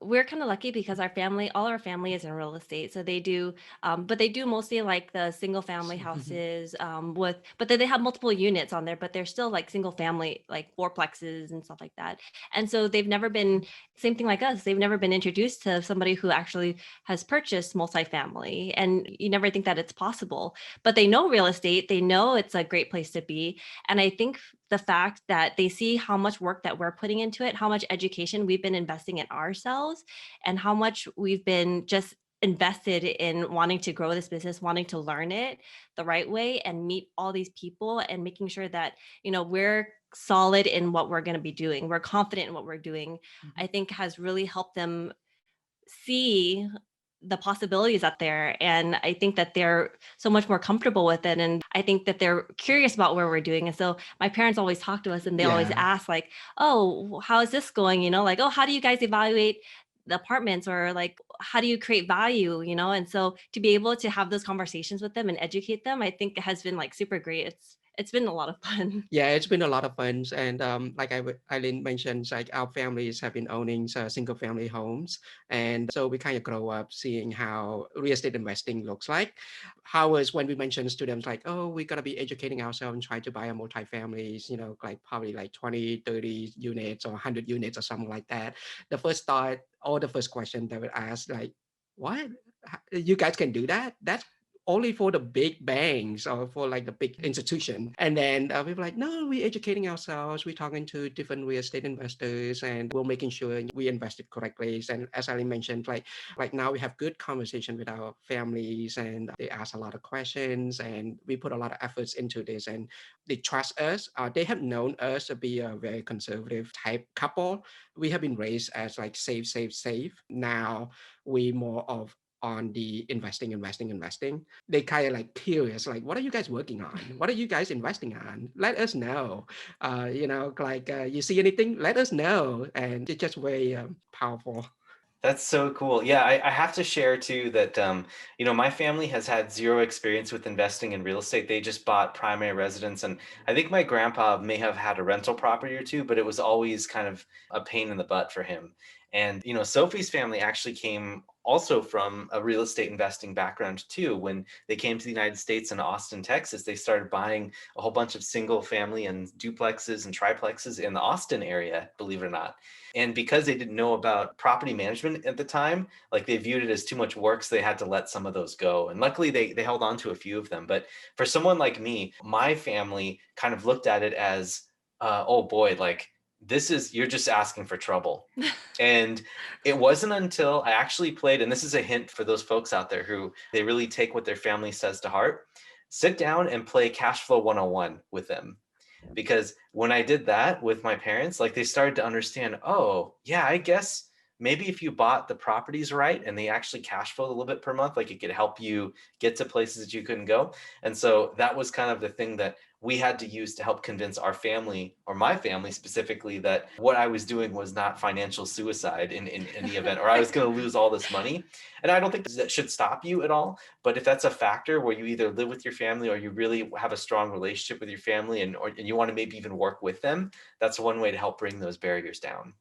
We're kind of lucky because all our family is in real estate. So they do, but they do mostly like the single family houses but then they have multiple units on there, but they're still like single family, like fourplexes and stuff like that. And so they've never been, same thing like us, they've never been introduced to somebody who actually has purchased multifamily. And you never think that it's possible, but they know real estate, they know it's a great place to be. And I think the fact that they see how much work that we're putting into it, how much education we've been investing in ourselves, and how much we've been just invested in wanting to grow this business, wanting to learn it the right way and meet all these people and making sure that, we're solid in what we're going to be doing. We're confident in what we're doing, I think has really helped them see the possibilities out there. And I think that they're so much more comfortable with it. And I think that they're curious about where we're doing. And so my parents always talk to us and they always ask like, oh, how is this going? Like, oh, how do you guys evaluate the apartments, or like, how do you create value? And so to be able to have those conversations with them and educate them, I think has been like super great. It's been a lot of fun. Yeah, it's been a lot of fun. And like Eileen mentioned, like our families have been owning single family homes. And so we kind of grow up seeing how real estate investing looks like. How was when we mentioned to them, like, oh, we got to be educating ourselves and try to buy a multifamilies, like probably like 20, 30 units or 100 units or something like that. The first thought, or the first question they would ask, like, what? You guys can do that? That's only for the big banks or for like the big institution. And then we were like, no, we're educating ourselves. We're talking to different real estate investors and we're making sure we invested correctly. And as Ali mentioned, like now we have good conversation with our families and they ask a lot of questions and we put a lot of efforts into this and they trust us. They have known us to be a very conservative type couple. We have been raised as like save. Now we more of on the investing. They kind of like curious, like, what are you guys working on? What are you guys investing on? Let us know. You see anything? Let us know. And it's just very powerful. That's so cool. Yeah, I have to share too that my family has had zero experience with investing in real estate. They just bought primary residence, and I think my grandpa may have had a rental property or two, but it was always kind of a pain in the butt for him. And Sophie's family actually came also from a real estate investing background too. When they came to the United States in Austin, Texas, they started buying a whole bunch of single family and duplexes and triplexes in the Austin area, believe it or not. And because they didn't know about property management at the time, like they viewed it as too much work, so they had to let some of those go. And luckily they held on to a few of them. But for someone like me, my family kind of looked at it as, oh boy, like you're just asking for trouble. And it wasn't until I actually played, and this is a hint for those folks out there who they really take what their family says to heart, sit down and play Cash Flow 101 with them. Because when I did that with my parents, like they started to understand, oh, yeah, I guess maybe if you bought the properties right and they actually cash flow a little bit per month, like it could help you get to places that you couldn't go. And so that was kind of the thing that we had to use to help convince our family, or my family specifically, that what I was doing was not financial suicide in any event, or I was going to lose all this money. And I don't think that should stop you at all. But if that's a factor where you either live with your family or you really have a strong relationship with your family and you want to maybe even work with them, that's one way to help bring those barriers down.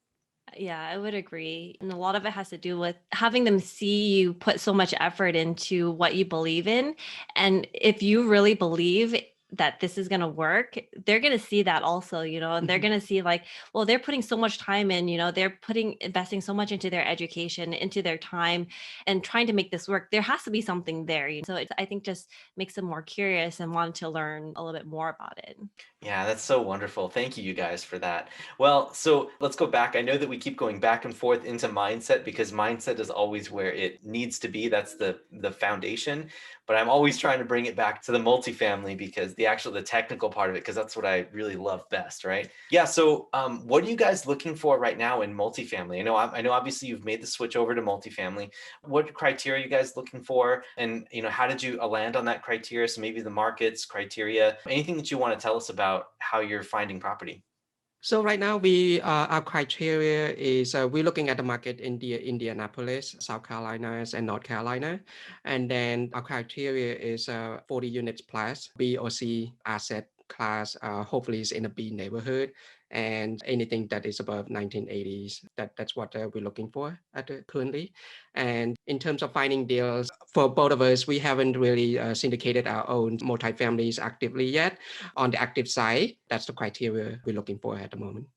Yeah, I would agree. And a lot of it has to do with having them see you put so much effort into what you believe in. And if you really believe that this is going to work, they're going to see that also, and they're going to see like, well, they're putting so much time in, they're investing so much into their education, into their time and trying to make this work. There has to be something there. So I think just makes them more curious and want to learn a little bit more about it. Yeah, that's so wonderful. Thank you guys for that. Well, so let's go back. I know that we keep going back and forth into mindset because mindset is always where it needs to be. That's the foundation. But I'm always trying to bring it back to the multifamily because the technical part of it, because that's what I really love best, right? Yeah. So what are you guys looking for right now in multifamily? I know obviously you've made the switch over to multifamily. What criteria are you guys looking for? And how did you land on that criteria? So maybe the markets, criteria, anything that you want to tell us about how you're finding property. So right now, our criteria is we're looking at the market in Indianapolis, South Carolina, and North Carolina, and then our criteria is 40 units plus, B or C asset class. Hopefully, is in a B neighborhood, and anything that is above 1980s. That's what we're looking for currently. And in terms of finding deals, for both of us, we haven't really syndicated our own multifamilies actively yet. On the active side, that's the criteria we're looking for at the moment.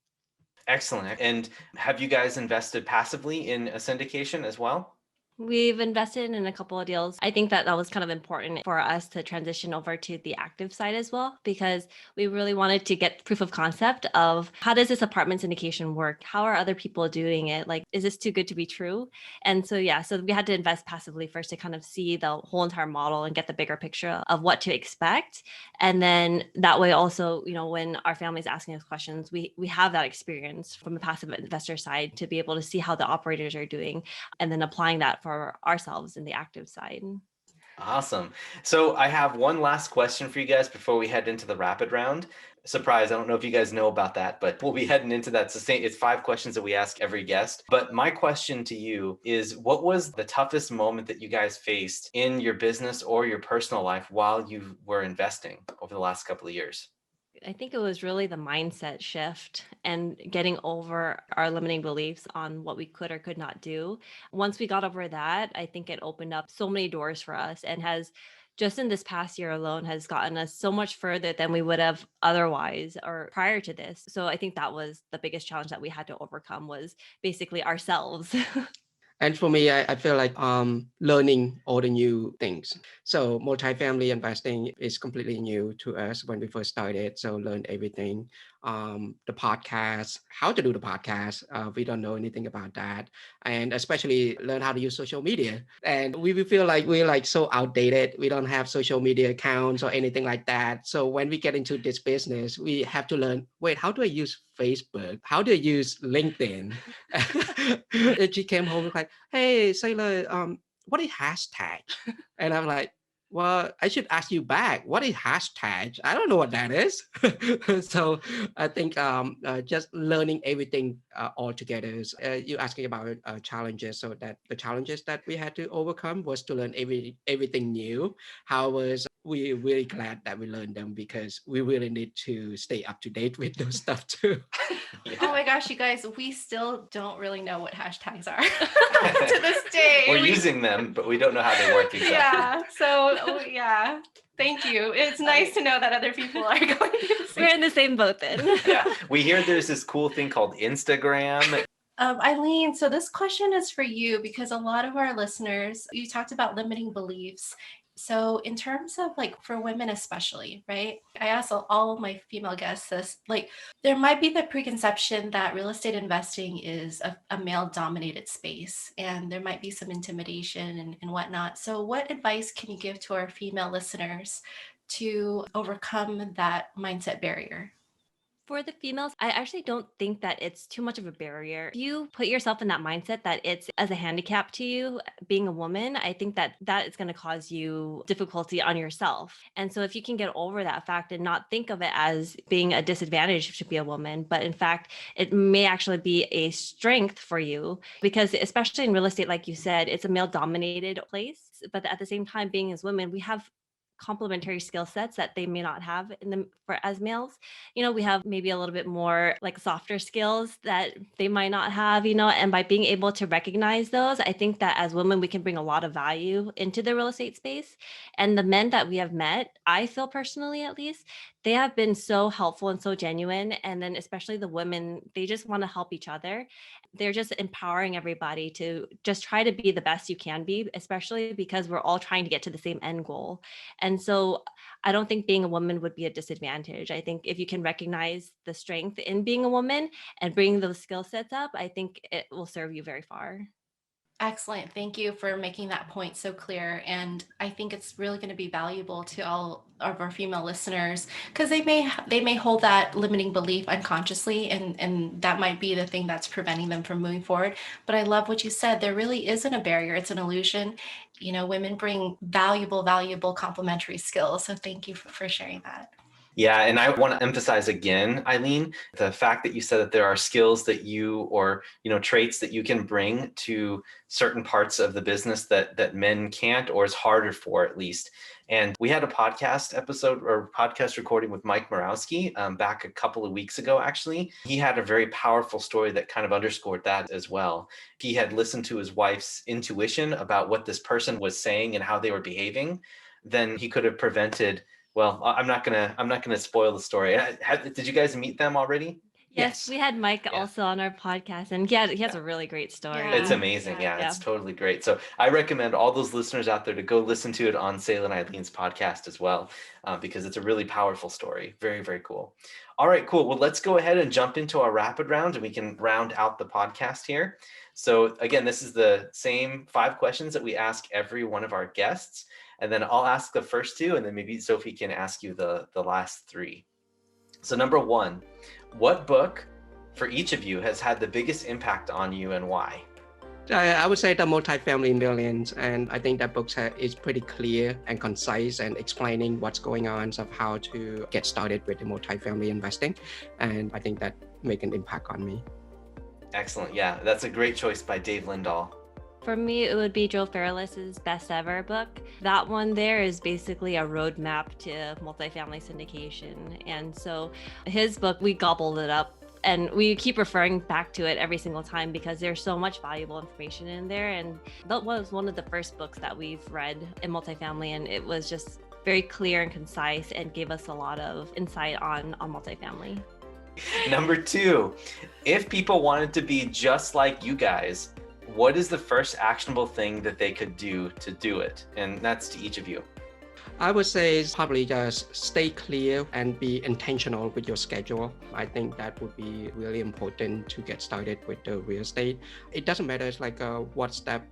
Excellent. And have you guys invested passively in a syndication as well? We've invested in a couple of deals. I think that was kind of important for us to transition over to the active side as well, because we really wanted to get proof of concept of how does this apartment syndication work? How are other people doing it? Like, is this too good to be true? And so, so we had to invest passively first to kind of see the whole entire model and get the bigger picture of what to expect. And then that way also, when our family is asking us questions, we have that experience from the passive investor side to be able to see how the operators are doing and then applying that for ourselves in the active side. Awesome. So I have one last question for you guys before we head into the rapid round. Surprise, I don't know if you guys know about that, but we'll be heading into that. It's 5 questions that we ask every guest. But my question to you is, what was the toughest moment that you guys faced in your business or your personal life while you were investing over the last couple of years? I think it was really the mindset shift and getting over our limiting beliefs on what we could or could not do. Once we got over that, I think it opened up so many doors for us and has just in this past year alone has gotten us so much further than we would have otherwise or prior to this. So I think that was the biggest challenge that we had to overcome was basically ourselves. And for me, I feel like learning all the new things. So multifamily investing is completely new to us when we first started. So learn everything. The podcast, how to do the podcast. We don't know anything about that. And especially learn how to use social media. And we feel like we're like so outdated. We don't have social media accounts or anything like that. So when we get into this business, we have to learn, wait, how do I use Facebook? How do I use LinkedIn? And she came home like, hey, Seyla, what is hashtag? And I'm like, Well, I should ask you back. What is hashtag? I don't know what that is. So I think just learning everything all together. You asking about challenges. So that the challenges that we had to overcome was to learn everything new. However, we really glad that we learned them because we really need to stay up to date with those stuff too. Oh my gosh, you guys, we still don't really know what hashtags are to this day. We're using them, but we don't know how they work exactly. Yeah. So yeah. Thank you. It's nice to know that other people are going through the same. We're in the same boat then. Yeah. We hear there's this cool thing called Instagram. Eileen, so this question is for you because a lot of our listeners, you talked about limiting beliefs. So in terms of like for women especially, right? I asked all of my female guests this, like there might be the preconception that real estate investing is a male dominated space and there might be some intimidation and whatnot. So what advice can you give to our female listeners to overcome that mindset barrier? For the females, I actually don't think that it's too much of a barrier. If you put yourself in that mindset that it's as a handicap to you being a woman, I think that that is going to cause you difficulty on yourself. And so if you can get over that fact and not think of it as being a disadvantage to be a woman, but in fact, it may actually be a strength for you because especially in real estate, like you said, it's a male dominated place. But at the same time, being as women, we have complementary skill sets that they may not have for as males. We have maybe a little bit more like softer skills that they might not have, and by being able to recognize those, I think that as women we can bring a lot of value into the real estate space. And the men that we have met, I feel personally at least, they have been so helpful and so genuine. And then especially the women, they just want to help each other. They're just empowering everybody to just try to be the best you can be, especially because we're all trying to get to the same end goal. And so I don't think being a woman would be a disadvantage. I think if you can recognize the strength in being a woman and bring those skill sets up, I think it will serve you very far. Excellent. Thank you for making that point so clear. And I think it's really going to be valuable to all of our female listeners because they may hold that limiting belief unconsciously and that might be the thing that's preventing them from moving forward. But I love what you said. There really isn't a barrier. It's an illusion. Women bring valuable complementary skills. So thank you for sharing that. Yeah, and I want to emphasize again, Aileen, the fact that you said that there are skills that or traits that you can bring to certain parts of the business that men can't or is harder for at least. And we had a podcast episode or podcast recording with Mike Morawski back a couple of weeks ago, actually. He had a very powerful story that kind of underscored that as well. He had listened to his wife's intuition about what this person was saying and how they were behaving. Then he could have prevented. Well, I'm not gonna spoil the story. Did you guys meet them already? Yes, we had Mike also on our podcast, and he has a really great story. Yeah. It's amazing. Yeah, it's totally great. So I recommend all those listeners out there to go listen to it on Seyla and Aileen's podcast as well, because it's a really powerful story. Very, very cool. All right, cool. Well, let's go ahead and jump into our rapid round, and we can round out the podcast here. So again, this is the same 5 questions that we ask every one of our guests. And then I'll ask the first 2, and then maybe Sophie can ask you the last 3. So number 1, what book for each of you has had the biggest impact on you and why? I would say the Multifamily Millions, and I think that book is pretty clear and concise and explaining what's going on of how to get started with the multifamily investing. And I think that make an impact on me. Excellent. Yeah, that's a great choice by Dave Lindahl. For me, it would be Joe Fairless's best ever book. That one there is basically a roadmap to multifamily syndication. And so his book, we gobbled it up and we keep referring back to it every single time because there's so much valuable information in there. And that was one of the first books that we've read in multifamily. And it was just very clear and concise and gave us a lot of insight on multifamily. Number 2, if people wanted to be just like you guys, what is the first actionable thing that they could do to do it? And that's to each of you. I would say probably just stay clear and be intentional with your schedule. I think that would be really important to get started with the real estate. It doesn't matter it's like what step,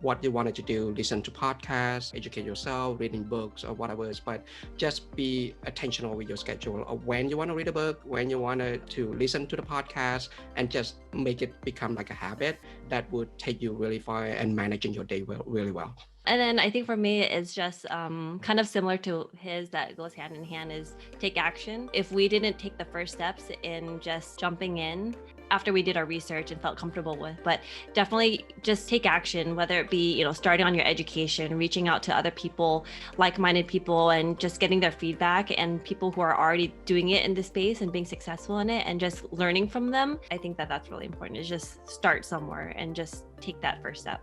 what you wanted to do, listen to podcasts, educate yourself, reading books or whatever, but just be intentional with your schedule of when you want to read a book, when you want to listen to the podcast, and just make it become like a habit that would take you really far and managing your day really well. And then I think for me, it's just kind of similar to his that goes hand in hand is take action. If we didn't take the first steps in just jumping in after we did our research and felt comfortable with, but definitely just take action, whether it be, starting on your education, reaching out to other people, like-minded people, and just getting their feedback and people who are already doing it in this space and being successful in it and just learning from them. I think that that's really important, is just start somewhere and just take that first step.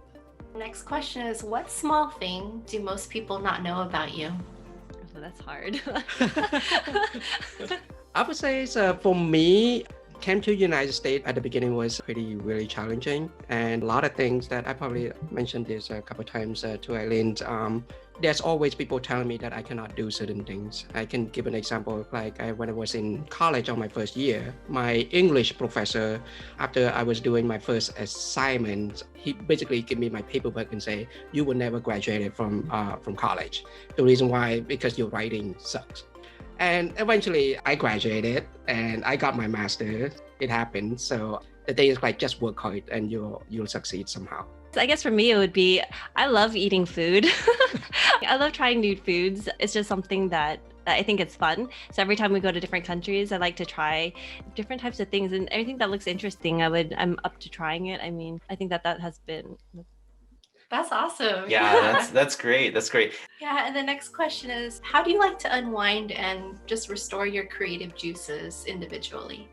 Next question is, what small thing do most people not know about you? Oh, that's hard. I would say for me, came to United States at the beginning was really challenging, and a lot of things that I probably mentioned this a couple of times to Aileen. There's always people telling me that I cannot do certain things. I can give an example, when I was in college on my first year, my English professor, after I was doing my first assignment, he basically gave me my paperwork and say, you will never graduate from college. The reason why, because your writing sucks. And eventually I graduated and I got my master's. It happened. So the thing is just work hard and you'll succeed somehow. So I guess for me, it would be, I love eating food. I love trying new foods. It's just something that I think it's fun. So every time we go to different countries, I like to try different types of things, and anything that looks interesting, I'm up to trying it. I mean, I think that has been. That's awesome. Yeah, that's great. That's great. Yeah, and the next question is, how do you like to unwind and just restore your creative juices individually?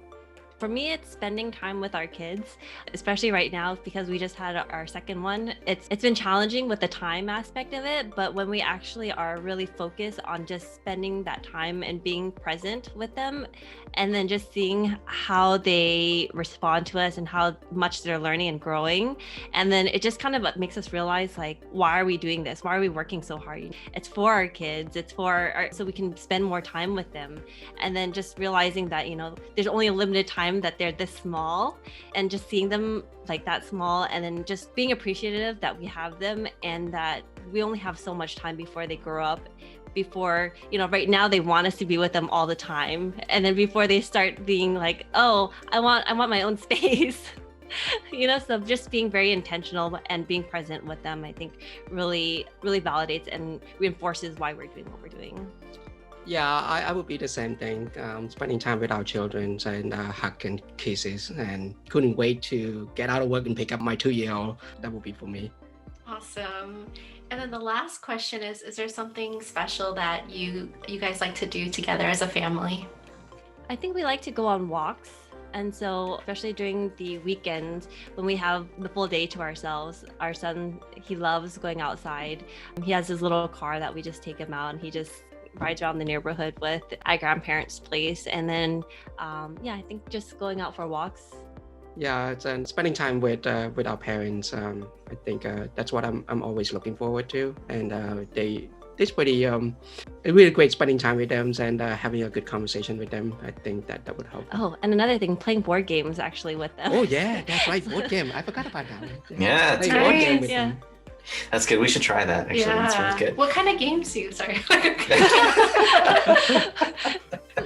For me, it's spending time with our kids, especially right now because we just had our second one. It's been challenging with the time aspect of it, but when we actually are really focused on just spending that time and being present with them, and then just seeing how they respond to us and how much they're learning and growing, and then it just kind of makes us realize, why are we doing this? Why are we working so hard? It's for our kids. It's for so we can spend more time with them, and then just realizing that there's only a limited time that they're this small, and just seeing them like that small, and then just being appreciative that we have them and that we only have so much time before they grow up, before right now they want us to be with them all the time, and then before they start being like, oh, I want my own space. So just being very intentional and being present with them, I think really validates and reinforces why we're doing what we're doing. Yeah, I would be the same thing, spending time with our children and hug and kisses, and couldn't wait to get out of work and pick up my 2-year-old. That would be for me. Awesome. And then the last question is there something special that you guys like to do together as a family? I think we like to go on walks. And so, especially during the weekends when we have the full day to ourselves, our son, he loves going outside. He has his little car that we just take him out, and he just rides around the neighborhood with our grandparents' place. And then, I think just going out for walks. Yeah, and spending time with our parents. I think that's what I'm always looking forward to. And it's pretty really great spending time with them and having a good conversation with them. I think that would help. Oh, and another thing, playing board games actually with them. Oh yeah, that's right, board game. I forgot about that. Yeah, it's playing board game with Yeah. them. That's good. We should try that. Actually, that's really good. What kind of games do you? Sorry.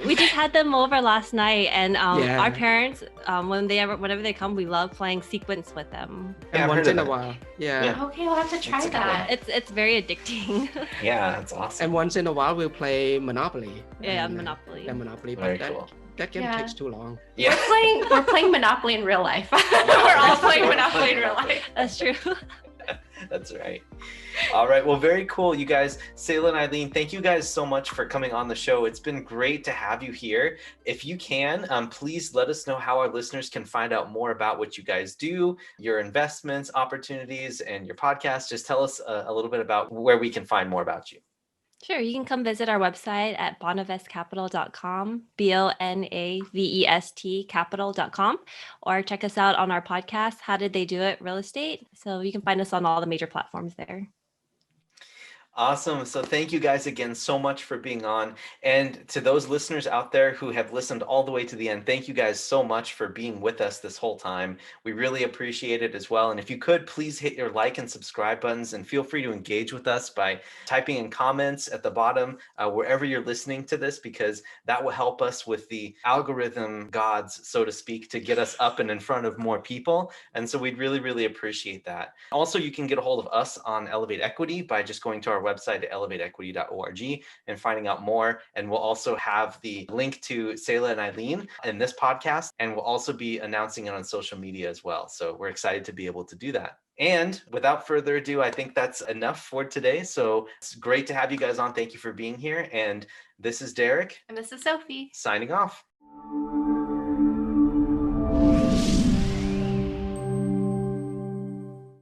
We just had them over last night, and our parents, whenever they come, we love playing sequence with them. Yeah, And I've once heard in of a that. while, yeah. Okay, we'll have to try That's a good that. It's very addicting. Yeah, that's awesome. And once in a while, we'll play Monopoly. Yeah, And, Monopoly. Yeah, Monopoly. Very But cool. that game Yeah. takes too long. Yeah. We're playing Monopoly in real life. We're all playing Monopoly in real life. That's true. That's right. All right. Well, very cool, you guys. Seyla and Aileen, thank you guys so much for coming on the show. It's been great to have you here. If you can, please let us know how our listeners can find out more about what you guys do, your investments, opportunities, and your podcast. Just tell us a little bit about where we can find more about you. Sure. You can come visit our website at bonainvestcapital.com, BONAVEST capital.com, or check us out on our podcast, How Did They Do It? Real Estate. So you can find us on all the major platforms there. Awesome. So thank you guys again so much for being on. And to those listeners out there who have listened all the way to the end, thank you guys so much for being with us this whole time. We really appreciate it as well. And if you could, please hit your like and subscribe buttons and feel free to engage with us by typing in comments at the bottom, wherever you're listening to this, because that will help us with the algorithm gods, so to speak, to get us up and in front of more people. And so we'd really, really appreciate that. Also, you can get a hold of us on Elevate Equity by just going to our website at elevateequity.org and finding out more. And we'll also have the link to Seyla and Aileen in this podcast, and we'll also be announcing it on social media as well. So we're excited to be able to do that. And without further ado, I think that's enough for today. So it's great to have you guys on. Thank you for being here. And this is Derek. And this is Sophie. Signing off.